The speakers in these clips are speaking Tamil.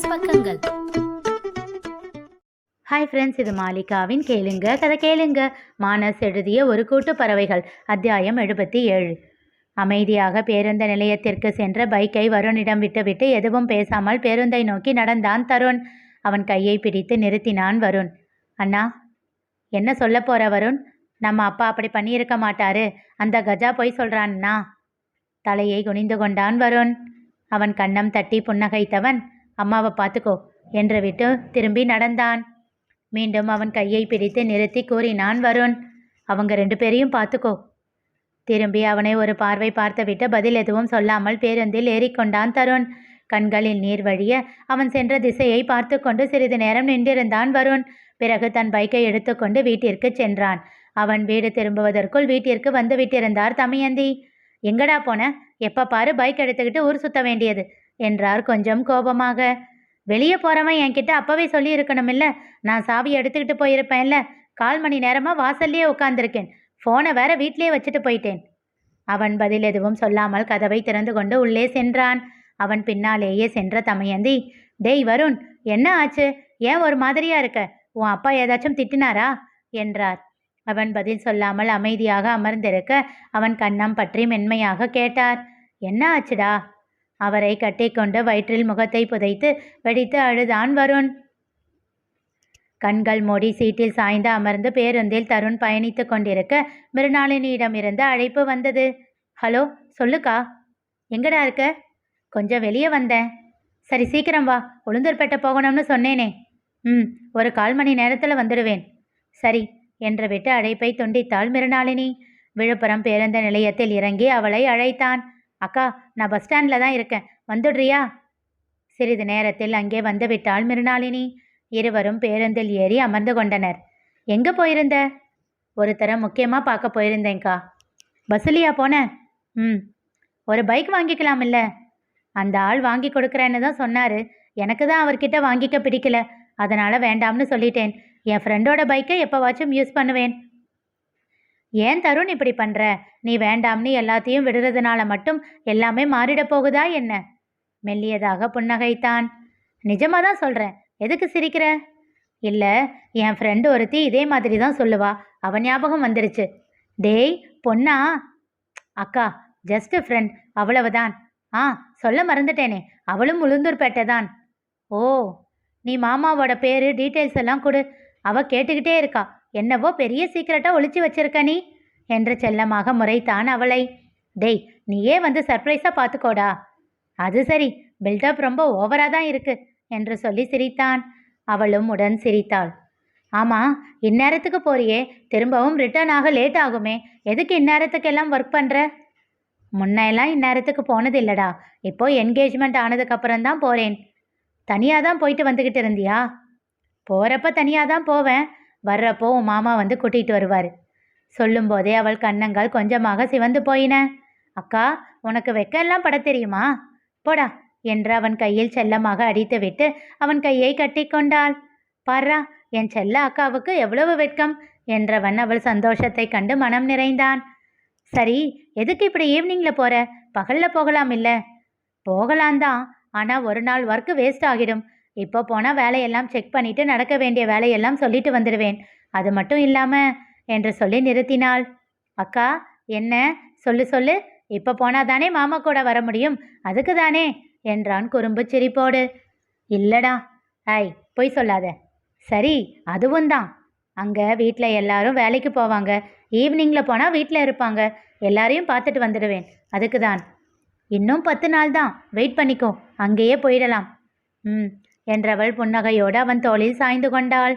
மானஸ் பக்கங்கள். ஹாய் ஃப்ரெண்ட்ஸ், இது மாலிகாவின் கேளுங்க கதை கேளுங்க. மானஸ் எழுதிய ஒரு கூட்டு பறவைகள், அத்தியாயம் 77. அமைதியாக பேருந்து நிலையத்திற்கு சென்ற பைக்கை வருணிடம் விட்டுவிட்டு எதுவும் பேசாமல் பேருந்தை நோக்கி நடந்தான் தருண். அவன் கையை பிடித்து நிறுத்தினான் வருண். அண்ணா, என்ன சொல்ல போற வருண்? நம்ம அப்பா அப்படி பண்ணியிருக்க மாட்டாரு. அந்த கஜா போய் சொல்றான்னா. தலையை குனிந்து கொண்டான் வருண். அவன் கன்னம் தட்டி புன்னகைத்தவன், அம்மாவை பார்த்துக்கோ என்று விட்டு திரும்பி நடந்தான். மீண்டும் அவன் கையை பிடித்து நிறுத்தி கூறினான் வருண், அவங்க 2 பேரையும் பார்த்துக்கோ. திரும்பி அவனை ஒரு பார்வை பார்த்துவிட்டு பதில் எதுவும் சொல்லாமல் பேருந்தில் ஏறிக்கொண்டான் தருண். கண்களில் நீர் வழிய அவன் சென்ற திசையை பார்த்து கொண்டு சிறிது நேரம் நின்றிருந்தான் வருண். பிறகு தன் பைக்கை எடுத்துக்கொண்டு வீட்டிற்கு சென்றான். அவன் வீடு திரும்புவதற்குள் வீட்டிற்கு வந்து விட்டிருந்தார் தமயந்தி. எங்கடா போன? எப்போ பாரு பைக் எடுத்துக்கிட்டு ஊர் சுத்த வேண்டியது என்றார் கொஞ்சம் கோபமாக. வெளியே போகிறவன் என்கிட்ட அப்போவே சொல்லி இருக்கணுமில்ல. நான் சாவி எடுத்துக்கிட்டு போயிருப்பேன்ல. 1/4 மணி நேரமாக வாசல்லையே உட்காந்துருக்கேன். ஃபோனை வேற வீட்லேயே வச்சுட்டு போயிட்டேன். அவன் பதில் எதுவும் சொல்லாமல் கதவை திறந்து கொண்டு உள்ளே சென்றான். அவன் பின்னாலேயே சென்ற தமயந்தி, டேய் வருண், என்ன ஆச்சு? ஏன் ஒரு மாதிரியா இருக்க? உன் அப்பா ஏதாச்சும் திட்டினாரா என்றார். அவன் பதில் சொல்லாமல் அமைதியாக அமர்ந்திருக்க அவன் கன்னம் பற்றி மென்மையாக கேட்டார். என்ன ஆச்சுடா? அவரை கட்டிக்கொண்டு வயிற்றில் முகத்தை புதைத்து வெடித்து அழுதான் வருண். கண்கள் மூடி சீட்டில் சாய்ந்து அமர்ந்து பேருந்தில் தருண் பயணித்து கொண்டிருக்க மிருணாளினியிடமிருந்து அழைப்பு வந்தது. ஹலோ, சொல்லுக்கா. எங்கடா இருக்க? கொஞ்சம் வெளியே வந்தேன். சரி, சீக்கிரம் வா. உளுந்தூர்பேட்டை போகணும்னு சொன்னேனே. ஒரு 1/4 மணி நேரத்தில் வந்துடுவேன். சரி என்று விட்டு அழைப்பை துண்டித்தாள் மிருணாளினி. விழுப்புரம் பேருந்து நிலையத்தில் இறங்கி அவளை அழைத்தான். அக்கா, நான் பஸ் ஸ்டாண்டில் தான் இருக்கேன், வந்துடுறியா? சிறிது நேரத்தில் அங்கே வந்து விட்டாள் மிருணாளினி. இருவரும் பேருந்தில் ஏறி அமர்ந்து கொண்டனர். எங்கே போயிருந்த? ஒரு தரம் முக்கியமாக பார்க்க போயிருந்தேங்க்கா. பஸ்ஸுலியா போன? ஒரு பைக் வாங்கிக்கலாம் இல்லை? அந்த ஆள் வாங்கி கொடுக்குறேன்னு தான் சொன்னார். எனக்கு தான் அவர்கிட்ட வாங்கிக்க பிடிக்கல, அதனால் வேண்டாம்னு சொல்லிட்டேன். என் ஃப்ரெண்டோட பைக்கை எப்போவாச்சும் யூஸ் பண்ணுவேன். ஏன் தருண் இப்படி பண்ணுற? நீ வேண்டாம்னு எல்லாத்தையும் விடுறதுனால மட்டும் எல்லாமே மாறிட போகுதா என்ன? மெல்லியதாக புன்னகைத்தான். நிஜமாக தான் சொல்கிறேன், எதுக்கு சிரிக்கிற? இல்லை, என் ஃப்ரெண்டு ஒருத்தி இதே மாதிரி தான் சொல்லுவா, அவன் ஞாபகம் வந்துருச்சு. டேய் பொண்ணா? அக்கா, ஜஸ்ட் ஃப்ரெண்ட், அவ்வளவுதான். சொல்ல மறந்துட்டேனே, அவளும் உளுந்தூர்பேட்டை தான். ஓ, நீ மாமாவோட பேர் டீட்டெயில்ஸ் எல்லாம் கொடு. அவ கேட்டுக்கிட்டே இருக்கா. என்னவோ பெரிய சீக்கிரட்டாக ஒளிச்சு வச்சிருக்க நீ என்று செல்லமாக முறைத்தான் அவளை. டேய், நீயே வந்து சர்ப்ரைஸாக பார்த்துக்கோடா. அது சரி, பில்டப் ரொம்ப ஓவராக தான் இருக்கு என்று சொல்லி சிரித்தான். அவளும் உடன் சிரித்தாள். ஆமாம், இந்நேரத்துக்கு போறியே, திரும்பவும் ரிட்டர்ன் ஆக லேட் ஆகுமே. எதுக்கு இந்நேரத்துக்கெல்லாம் ஒர்க் பண்ணுற? முன்னெல்லாம் இந்நேரத்துக்கு போனது இல்லைடா. இப்போ என்கேஜ்மெண்ட் ஆனதுக்கப்புறம் தான் போகிறேன். தனியாக தான் போயிட்டு வந்துக்கிட்டு இருந்தியா? போகிறப்ப தனியாக தான் போவேன், வர்றப்போ உன் மாமா வந்து கூட்டிகிட்டு வருவார். சொல்லும்போதே அவள் கன்னங்கள் கொஞ்சமாக சிவந்து போயின. அக்கா, உனக்கு வெக்கெல்லாம் பட தெரியுமா? போடா என்று அவன் கையில் செல்லமாக அடித்து விட்டு அவன் கையை கட்டி கொண்டாள். பாரா, என் செல்ல அக்காவுக்கு எவ்வளவு வெட்கம் என்றவன் அவள் சந்தோஷத்தை கண்டு மனம் நிறைந்தான். சரி, எதுக்கு இப்படி ஈவினிங்கில் போகிற? பகலில் போகலாம் இல்லை? போகலான்தான், ஆனால் ஒரு நாள் ஒர்க்கு வேஸ்ட் ஆகிடும். இப்போ போனால் வேலையெல்லாம் செக் பண்ணிவிட்டு நடக்க வேண்டிய வேலையெல்லாம் சொல்லிட்டு வந்துடுவேன். அது மட்டும் இல்லாமல் என்று சொல்லி நிறுத்தினாள். அக்கா, என்ன? சொல்லு. இப்போ போனால் தானே மாமா கூட வர முடியும், அதுக்கு தானே என்றான் குறும்பு சிரிப்போடு. இல்லடா. பொய் சொல்லாத. சரி, அதுவும் தான். அங்கே வீட்டில் எல்லாரும் வேலைக்கு போவாங்க, ஈவினிங்கில் போனால் வீட்டில் இருப்பாங்க. எல்லாரையும் பார்த்துட்டு வந்துடுவேன், அதுக்கு தான். இன்னும் 10 நாள் தான், வெயிட் பண்ணிக்கோ, அங்கேயே போயிடலாம். என்றவள் புன்னகையோடு அவன் தோளில் சாய்ந்து கொண்டாள்.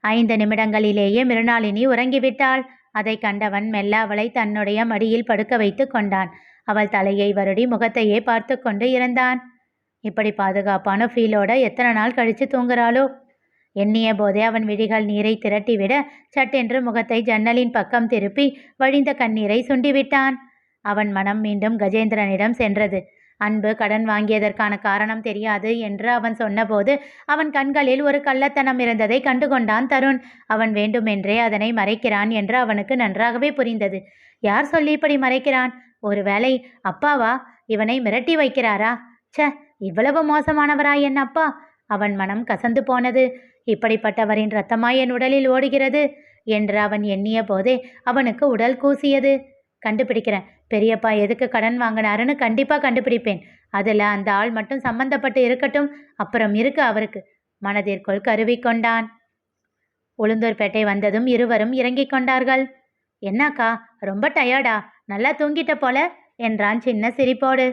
5 நிமிடங்களிலேயே மிருணாளினி உறங்கிவிட்டாள். அதை கண்டவன் மெல்ல அவளை தன்னுடைய மடியில் படுக்க வைத்து கொண்டான். அவள் தலையை வருடி முகத்தையே பார்த்து கொண்டு இருந்தான். இப்படி பாதுகாப்பான ஃபீலோட எத்தனை நாள் கழித்து தூங்குறாளோ? எண்ணிய போதே அவன் விழிகள் நீரை திரட்டிவிட சட்டென்று முகத்தை ஜன்னலின் பக்கம் திருப்பி வழிந்த கண்ணீரை சுண்டிவிட்டான். அவன் மனம் மீண்டும் கஜேந்திரனிடம் சென்றது. அன்பு கடன் வாங்கியதற்கான காரணம் தெரியாது என்று அவன் சொன்னபோது அவன் கண்களில் ஒரு கள்ளத்தனம் இருந்ததை கண்டுகொண்டான் தருண். அவன் வேண்டுமென்றே அதனை மறைக்கிறான் என்று அவனுக்கு நன்றாகவே புரிந்தது. யார் சொல்லி இப்படி மறைக்கிறான்? ஒருவேளை அப்பாவா இவனை மிரட்டி வைக்கிறாரா? ச்ச, இவ்வளவு மோசமானவரா என் அப்பா? அவன் மனம் கசந்து போனது. இப்படிப்பட்டவரின் இரத்தமாய் என் உடலில் ஓடுகிறது என்று அவன் எண்ணிய போதே அவனுக்கு உடல் கூசியது. கண்டுபிடிக்கிறேன். பெரியப்பா எதுக்கு கடன் வாங்கினாருன்னு கண்டிப்பா கண்டுபிடிப்பேன். அதுல அந்த ஆள் மட்டும் சம்பந்தப்பட்டு இருக்கட்டும், அப்புறம் இருக்கு அவருக்கு. மனதிற்குள் கருவிக்கொண்டான். உளுந்தூர்பேட்டை வந்ததும் இருவரும் இறங்கிக் கொண்டார்கள். என்னாக்கா, ரொம்ப டயர்டா? நல்லா தூங்கிட்ட போல என்றான் சின்ன சிரிப்போடு.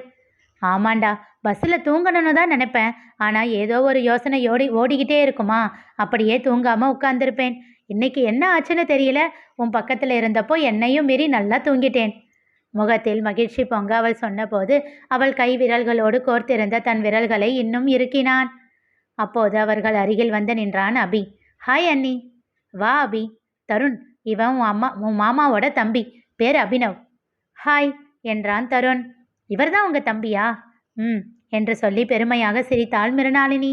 ஆமாண்டா, பஸ்ஸில் தூங்கணும்னு தான் நினைப்பேன். ஆனால் ஏதோ ஒரு யோசனை ஓடிக்கிட்டே இருக்குமா, அப்படியே தூங்காமல் உட்கார்ந்துருப்பேன். இன்னைக்கு என்ன ஆச்சுன்னு தெரியல, உன் பக்கத்தில் இருந்தப்போ என்னையும் மீறி நல்லா தூங்கிட்டேன். முகத்தில் மகிழ்ச்சி பொங்க அவள் சொன்னபோது அவள் கை விரல்களோடு கோர்த்திருந்த தன் விரல்களை இன்னும் இறுக்கினான். அப்போது அவர்கள் அருகில் வந்து நின்றான் அபி. ஹாய் அண்ணி. வா அபி. தருண், இவன் உன் மாமாவோட தம்பி, பேர் அபினவ். ஹாய் என்றான் தருண். இவர்தான் உங்க தம்பியா? என்று சொல்லி பெருமையாக சிரித்தாள் மிருணாளினி.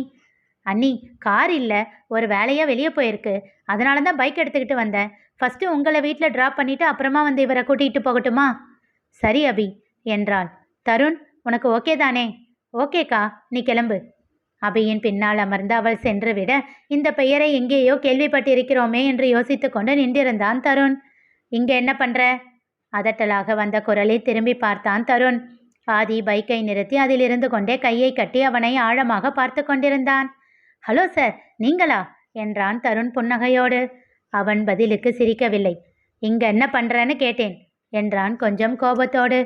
அண்ணி, கார் இல்லை, ஒரு வேலையாக வெளியே போயிருக்கு, அதனால தான் பைக் எடுத்துக்கிட்டு வந்தேன். ஃபஸ்ட்டு உங்களை வீட்டில் ட்ராப் பண்ணிவிட்டு அப்புறமா வந்து இவரை கூட்டிகிட்டு போகட்டுமா? சரி அபி என்றாள். தருண், உனக்கு ஓகே தானே? ஓகேக்கா, நீ கிளம்பு. அபியின் பின்னால் அமர்ந்து அவள் சென்று விட இந்த பெயரை எங்கேயோ கேள்விப்பட்டிருக்கிறோமே என்று யோசித்து கொண்டு நின்றிருந்தான் தருண். இங்கே என்ன பண்ணுற? அதட்டலாக வந்த குரலை திரும்பி பார்த்தான் தருண். ஆதி பைக்கை நிறுத்தி அதில் இருந்து கொண்டே கையை கட்டி அவனை ஆழமாக பார்த்து கொண்டிருந்தான். ஹலோ சார், நீங்களா என்றான் தருண் புன்னகையோடு. அவன் பதிலுக்கு சிரிக்கவில்லை. இங்க என்ன பண்றேன்னு கேட்டேன் என்றான் கொஞ்சம் கோபத்தோடு.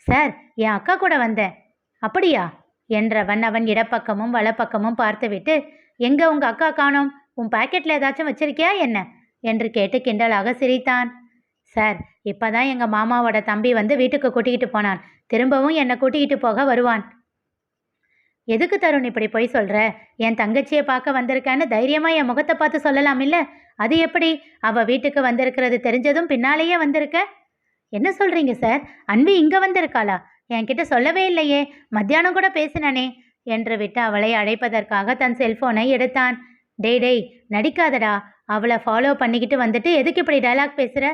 சார், என் அக்கா கூட வந்தேன். அப்படியா என்றவன் அவன் இடப்பக்கமும் வலப்பக்கமும் பார்த்துவிட்டு, எங்க உங்க அக்கா காணோம், உன் பாக்கெட்ல ஏதாச்சும் வச்சிருக்கியா என்ன என்று கேட்டு கிண்டலாக சிரித்தான். சார், இப்பதான் எங்க மாமாவோட தம்பி வந்து வீட்டுக்கு கூட்டிகிட்டு போனான், திரும்பவும் என்னை கூட்டிகிட்டு போக வருவான். எதுக்கு தருண் இப்படி போய் சொல்ற? என் தங்கச்சியை பார்க்க வந்திருக்கேன்னு தைரியமா என் முகத்தை பார்த்து சொல்லலாம் இல்ல? அது எப்படி? அவ வீட்டுக்கு வந்திருக்கிறது தெரிஞ்சதும் பின்னாலேயே வந்திருக்க? என்ன சொல்றீங்க சார்? அன்பி இங்க வந்திருக்காளா? என்கிட்ட சொல்லவே இல்லையே, மத்தியானம் கூட பேசினனே என்று விட்டு அவளை அழைப்பதற்காக தன் செல்போனை எடுத்தான். டேய் நடிக்காதடா, அவளை ஃபாலோ பண்ணிக்கிட்டு வந்துட்டு எதுக்கு இப்படி டயலாக் பேசுற?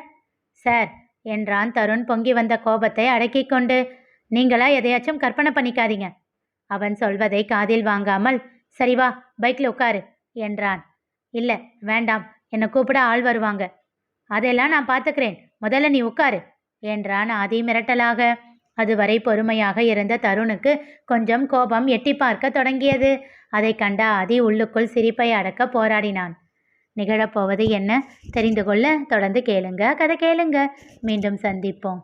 சார் என்றான் தருண் பொங்கி வந்த கோபத்தை அடக்கிக் கொண்டு. நீங்களா எதையாச்சும் கற்பனை பண்ணிக்காதீங்க. அவன் சொல்வதை காதில் வாங்காமல், சரி வா பைக்கில் உட்காரு என்றான். இல்லை வேண்டாம், என்னை கூப்பிட ஆள் வருவாங்க. அதெல்லாம் நான் பார்த்துக்கிறேன், முதல்ல நீ உட்காரு என்றான் ஆதி மிரட்டலாக. அதுவரை பொறுமையாக இருந்த தருணுக்கு கொஞ்சம் கோபம் எட்டி பார்க்க தொடங்கியது. அதை கண்ட ஆதி உள்ளுக்குள் சிரிப்பை அடக்க போராடினான். நிகழப்போவது என்ன தெரிந்து கொள்ள தொடர்ந்து கேளுங்க, கதை கேளுங்க. மீண்டும் சந்திப்போம்.